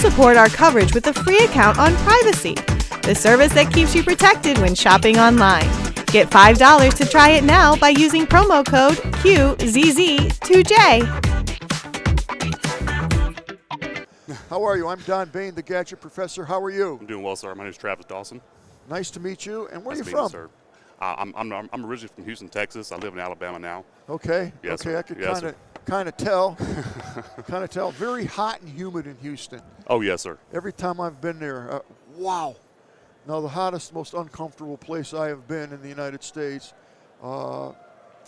support our coverage with a free account on Privacy, the service that keeps you protected when shopping online. Get $5 to try it now by using promo code QZZ2J. How are you? I'm Don Baine, the Gadget Professor. How are you? I'm doing well, sir. My name is Travis Dawson. Nice to meet you. And where Nice are to you meet from? sir. I'm originally from Houston, Texas. I live in Alabama now. Okay. Yes, okay, sir. I could Yes, kind of tell. Kind of tell. Very hot and humid in Houston. Oh, yes, sir. Every time I've been there, wow. Now, the hottest, most uncomfortable place I have been in the United States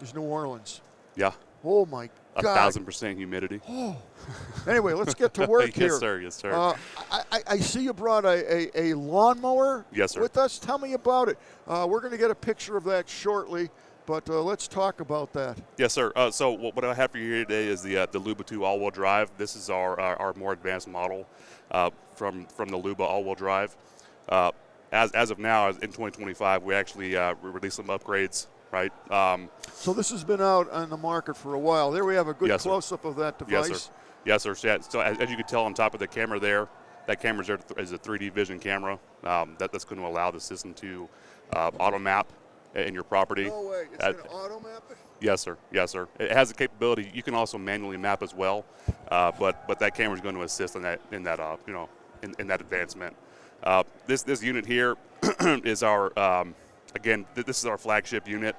is New Orleans. Yeah. Oh, my God. 1,000% humidity. Oh. Anyway, let's get to work here. Yes, sir. Yes, sir. I see you brought a lawnmower Yes, sir. with us. Tell me about it. We're going to get a picture of that shortly, but let's talk about that. Yes, sir. So what I have for you here today is the Luba II all-wheel drive. This is our more advanced model from the Luba all-wheel drive. As of now, in 2025, we actually released some upgrades. Right. So this has been out on the market for a while. There we have a good yes, close-up of that device. Yes, sir. Yes, sir. So as you can tell on top of the camera there, that camera is a 3D vision camera. That's going to allow the system to auto map in your property. No way. It's going to auto map it? Yes, sir. Yes, sir. It has the capability. You can also manually map as well, but that camera is going to assist in that advancement. This unit here is our again, this is our flagship unit.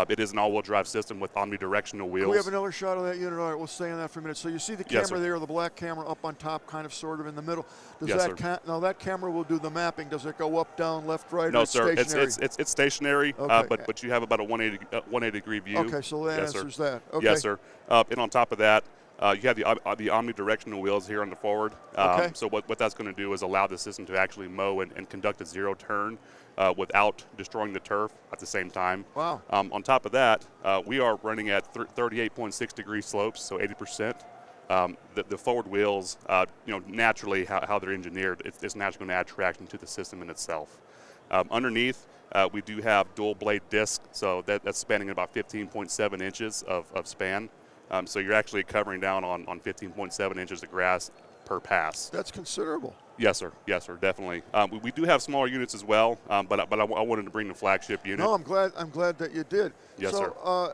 It is an all-wheel drive system with omnidirectional wheels. Can we have another shot of that unit? All right, we'll stay on that for a minute. So you see the camera Yes, sir. there, the black camera up on top, kind of sort of in the middle. Does Yes, that sir. now that camera will do the mapping. Does it go up, down, left, right, No, or sir. stationary? It's stationary, Okay. but you have about a 180 degree view. Okay, so that Yes, sir. answers that. Okay. Yes, sir. And on top of that, you have the omnidirectional wheels here on the forward. Okay. So what that's going to do is allow the system to actually mow and conduct a zero turn without destroying the turf at the same time. Wow. On top of that, we are running at 38.6 degree slopes, so 80%. The forward wheels, naturally how they're engineered, it's naturally going to add traction to the system in itself. Underneath, we do have dual blade disc, so that's spanning about 15.7 inches of span. So you're actually covering down on 15.7 inches of grass per pass. That's considerable. Yes, sir. Yes, sir. Definitely. We do have smaller units as well, but I wanted to bring the flagship unit. No, I'm glad that you did. Yes, so, sir.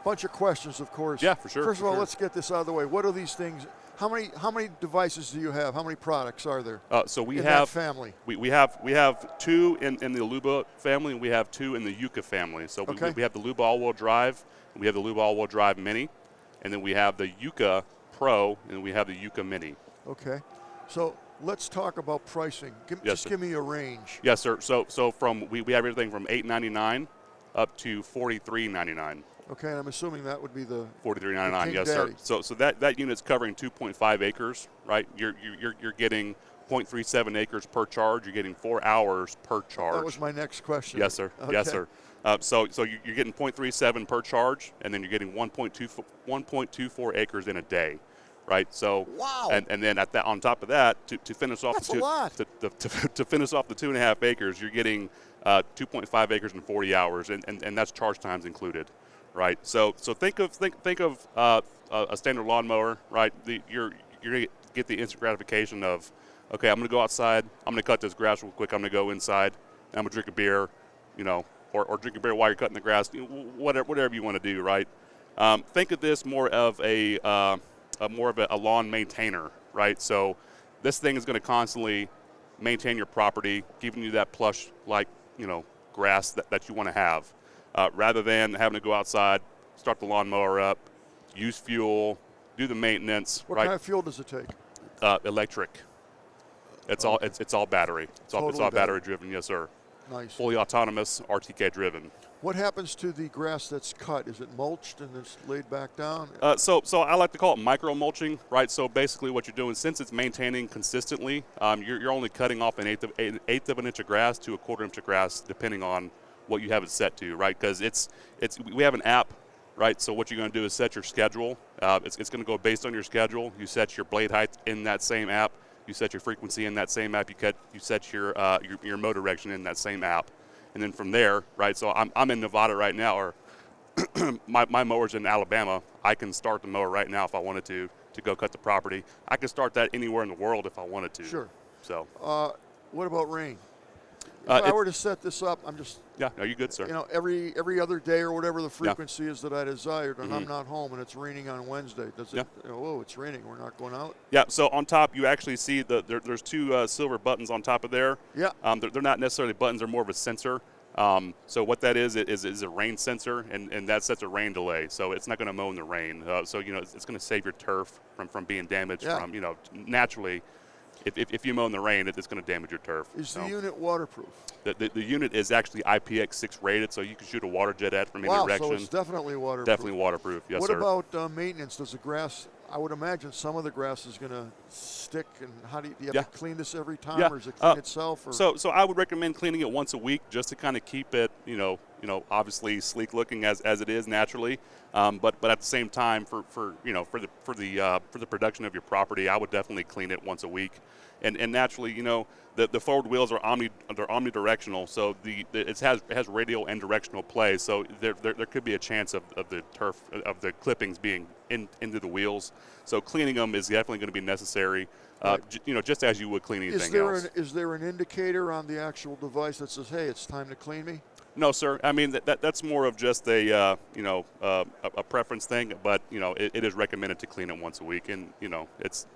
Bunch of questions, of course. Yeah, for sure. First of for all, sure. let's get this out of the way. What are these things? How many devices do you have? How many products are there? So we in have that family. We have two in the Luba family, and we have two in the Yucca family. So Okay. we have the Luba all-wheel drive, and we have the Luba all-wheel drive Mini, and then we have the Yucca Pro, and we have the Yucca Mini. Okay. So let's talk about pricing. Yes, Just sir. give me a range. Yes, sir. So we have everything from $8.99 up to $43.99. Okay, and I'm assuming that would be the $43.99. King Yes, Daddy. sir. So that unit's covering 2.5 acres, right? You're getting 0.37 acres per charge. You're getting 4 hours per charge. That was my next question. Yes, sir. Okay. Yes, sir. So you're getting 0.37 per charge, and then you're getting 1.24 acres in a day, right? So Wow. And then on top of that, to finish off That's the a lot. to finish off the 2.5 acres, you're getting 2.5 acres in 40 hours, and that's charge times included, right? So think of a standard lawnmower, right? You're gonna get the instant gratification of, okay, I'm gonna go outside, I'm gonna cut this grass real quick, I'm gonna go inside, and I'm gonna drink a beer, or drink a beer while you're cutting the grass, whatever you want to do, right? Think of this more of a lawn maintainer, right? So this thing is going to constantly maintain your property, giving you that plush, grass that you want to have, rather than having to go outside, start the lawnmower up, use fuel, do the maintenance. What right? kind of fuel does it take? Electric. It's all battery. It's all battery driven. Yes, sir. Nice. Fully autonomous, RTK driven. What happens to the grass that's cut? Is it mulched and it's laid back down? So I like to call it micro-mulching, right? So basically what you're doing, since it's maintaining consistently, you're only cutting off an eighth of an inch of grass to a quarter inch of grass, depending on what you have it set to, right? Because we have an app, right? So what you're going to do is set your schedule. It's going to go based on your schedule. You set your blade height in that same app. You set your frequency in that same app. You set your mow direction in that same app, and then from there, right? So I'm in Nevada right now, or my mower's in Alabama. I can start the mower right now if I wanted to, to go cut the property. I could start that anywhere in the world if I wanted to. Sure. So. What about rain? If I were to set this up, I'm just. Yeah, no, you're good, sir. You know, every other day or whatever the frequency is that I desired, and I'm not home, and it's raining on Wednesday. Does it? Oh, it's raining. We're not going out. Yeah. So on top, you actually see there's two silver buttons on top of there. Yeah. They're not necessarily buttons. They're more of a sensor. So what that is a rain sensor, and that sets a rain delay. So it's not going to mow in the rain. So you know it's going to save your turf from being damaged from naturally. If you mow in the rain, it's going to damage your turf. Is the unit waterproof? The unit is actually IPX6 rated, so you can shoot a water jet at from any direction. So it's definitely waterproof. Definitely waterproof, yes, sir. What about maintenance? Does the grass, I would imagine some of the grass is going to stick, and how do you have to clean this every time, or does it clean itself? Or? So I would recommend cleaning it once a week just to kind of keep it, obviously sleek looking as it is naturally. But at the same time, for the production of your property, I would definitely clean it once a week. And naturally, the forward wheels are omnidirectional, so it has radial and directional play. So there could be a chance of the turf of the clippings being into the wheels. So cleaning them is definitely going to be necessary. Right. Just as you would clean anything else. Is there an indicator on the actual device that says, "Hey, it's time to clean me"? No, sir. I mean that's more of just a preference thing, but it is recommended to clean it once a week, and it's.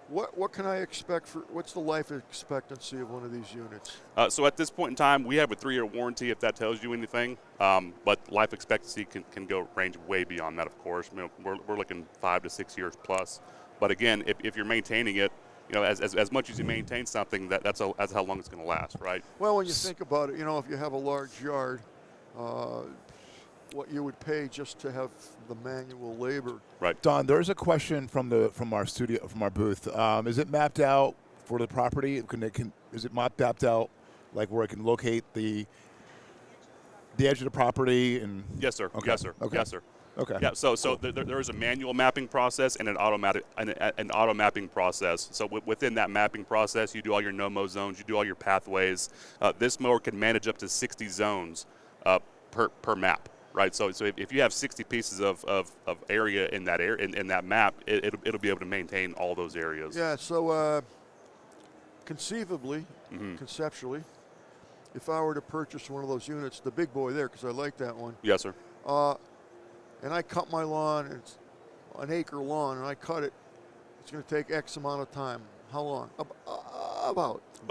What can I expect what's the life expectancy of one of these units? So at this point in time, we have a 3-year warranty, if that tells you anything. But life expectancy can range way beyond that, of course. We're looking 5 to 6 years plus. But again, if you're maintaining it, as much as you maintain something, that's how long it's going to last, right? Well, when you think about it, if you have a large yard, what you would pay just to have the manual labor. Right. Don, there's a question from our studio, from our booth. Is it mapped out for the property? Is it mapped out like where it can locate the edge of the property? And yes, sir. Okay. Yes, sir. Okay. Yes, sir. Okay. Yeah. So there is a manual mapping process and an auto mapping process. So within that mapping process, you do all your no-mow zones, you do all your pathways. This mower can manage up to 60 zones per map. Right, so if you have 60 pieces of area in that in that map, it'll be able to maintain all those areas. Yeah. So conceptually, if I were to purchase one of those units, the big boy there, because I like that one. Yes, sir. And I cut my lawn, it's an acre lawn, and I cut it. It's going to take X amount of time. How long?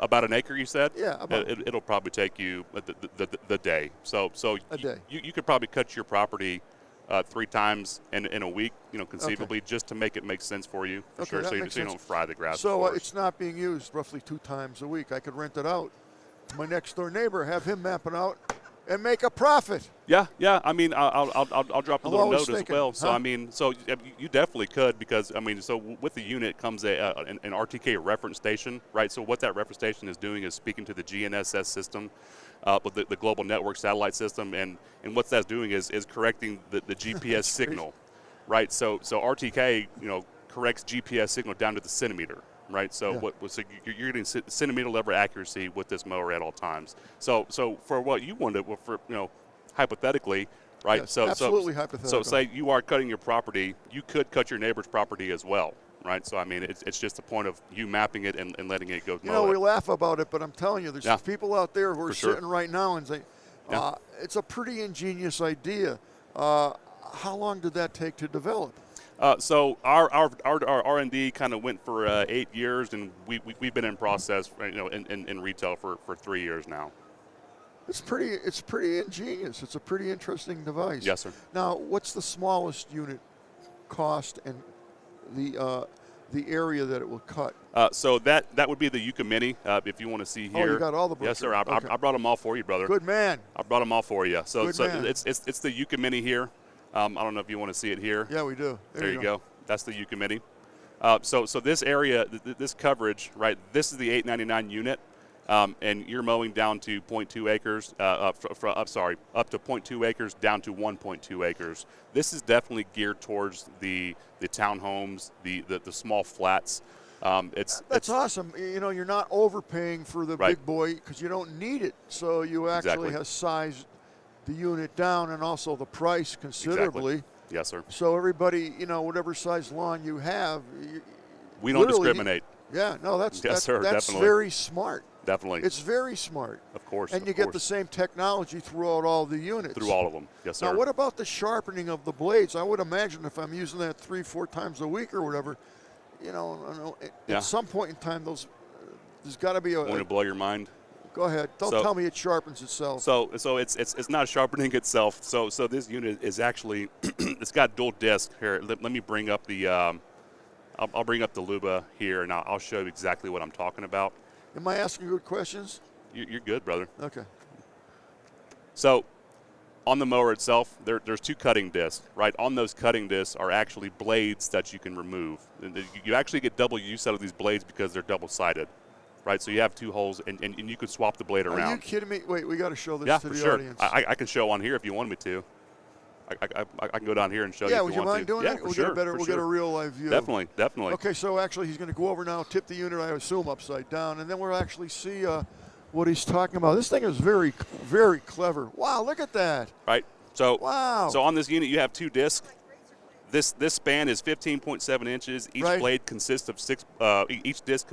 About an acre, you said? Yeah, about. It'll probably take you the day. So a day. You could probably cut your property 3 times in a week, conceivably, just to make it make sense for you, for sure, so you don't fry the grass. So it's not being used roughly 2 times a week. I could rent it out to my next door neighbor, have him map it out, and make a profit. Yeah. I mean, I'll drop a little note as well. So huh? I mean, so you definitely could, because I mean, so with the unit comes an RTK reference station, right? So what that reference station is doing is speaking to the GNSS system, with the global network satellite system, and what that's doing is correcting the GPS signal, right? So RTK corrects GPS signal down to the centimeter. Right, so so you're getting centimeter level accuracy with this mower at all times. So for what you wanted, hypothetically, right? Yes, so absolutely hypothetical. So say you are cutting your property, you could cut your neighbor's property as well, right? So I mean, it's just a point of you mapping it and letting it go. We laugh about it, but I'm telling you, there's people out there who are sure. sitting right now and say, it's a pretty ingenious idea. How long did that take to develop? So our R&D kind of went for 8 years, and we've been in process, in retail for 3 years now. It's pretty ingenious. It's a pretty interesting device. Yes, sir. Now, what's the smallest unit cost and the area that it will cut? So that would be the Yuka Mini, if you want to see here. Oh, you got all the books. Yes, sir. Okay. I brought them all for you, brother. Good man. I brought them all for you. So man. it's the Yuka Mini here. I don't know if you want to see it here. Yeah, we do. There you go. That's the Yuka Mini. So this area, this coverage, right? This is the $8.99 unit, and you're mowing down to 0.2 acres. Up to 0.2 acres down to 1.2 acres. This is definitely geared towards the townhomes, the small flats. That's awesome. You're not overpaying for the big boy because you don't need it. So you actually have sized the unit down and also the price considerably. Yes, sir. So everybody, whatever size lawn you have, We don't discriminate. Yeah, no, that's definitely. very smart. Definitely. It's very smart. Of course. And you get the same technology throughout all the units. Through all of them. Yes, sir. Now, what about the sharpening of the blades? I would imagine if I'm using that 3-4 times a week or whatever, at some point in time, there's got to be a. Want to blow your mind? Go ahead. Don't tell me it sharpens itself. So it's not sharpening itself. So this unit is actually it's got dual disc here. Let me bring up the I'll bring up the Luba here, and I'll show you exactly what I'm talking about. Am I asking good questions? You're good, brother. Okay. So on the mower itself, there's 2 cutting discs, right? On those cutting discs are actually blades that you can remove. You actually get double use out of these blades because they're double-sided, right? So you have 2 holes, and you could swap the blade around. Are you kidding me? Wait, we got to show this to for the sure. audience. I can show on here if you want me to. I can go down here and show you if would you want mind to. doing that? We'll get a real live view. Definitely. Okay, so actually he's going to go over now, tip the unit, I assume, upside down, and then we'll actually see what he's talking about. This thing is very, very clever. Wow, look at that. Right. So wow. So on this unit you have 2 discs. This span is 15.7 inches. Each blade consists of 6. Each disc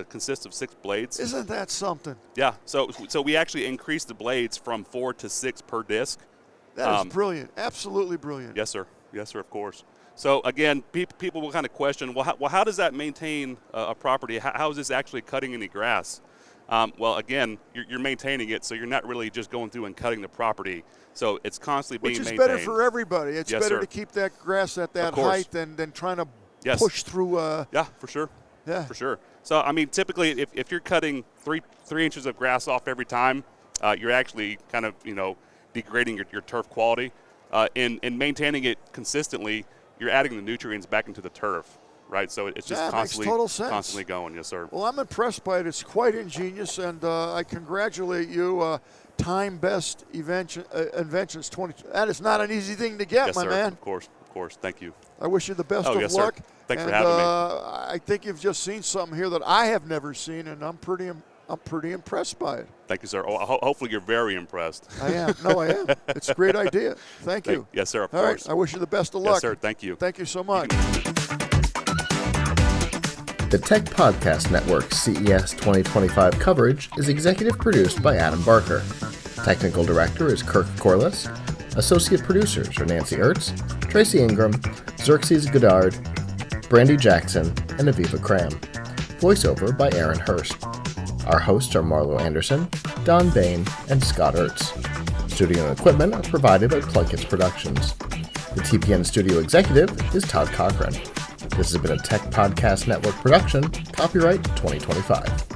consists of 6 blades. Isn't that something? Yeah. So we actually increased the blades from 4 to 6 per disc. That is brilliant. Absolutely brilliant. Yes, sir. Yes, sir. Of course. So again, people will kind of question, how does that maintain a property? How is this actually cutting any grass? Well, again, you're maintaining it, so you're not really just going through and cutting the property. So it's constantly being maintained. Which is better for everybody. It's yes, better sir. to keep that grass at that height than trying to push through. Yeah, for sure. Yeah, for sure. So I mean, typically, if you're cutting 3 inches of grass off every time, you're actually kind of degrading your turf quality. In maintaining it consistently, you're adding the nutrients back into the turf, right? So it's just constantly going. Yes, sir. Well, I'm impressed by it. It's quite ingenious, and I congratulate you. Time best inventions 20. That is not an easy thing to get, yes, my sir. man. Of course. Thank you. I wish you the best of yes, luck. Sir. Thanks for having me. I think you've just seen something here that I have never seen, and I'm pretty impressed by it. Thank you, sir. Hopefully you're very impressed. I am. No, I am. It's a great idea. Thank you. Yes, sir, of All course. Right. I wish you the best of luck. Yes, sir. Thank you. Thank you so much. The Tech Podcast Network CES 2025 coverage is executive produced by Adam Barker. Technical director is Kirk Corliss. Associate producers are Nancy Ertz, Tracy Ingram, Xerxes Goddard, Brandy Jackson, and Aviva Cram. Voiceover by Aaron Hurst. Our hosts are Marlo Anderson, Don Baine, and Scott Ertz. Studio and equipment are provided by PLUGHITZ Productions. The TPN studio executive is Todd Cochran. This has been a Tech Podcast Network production, copyright 2025.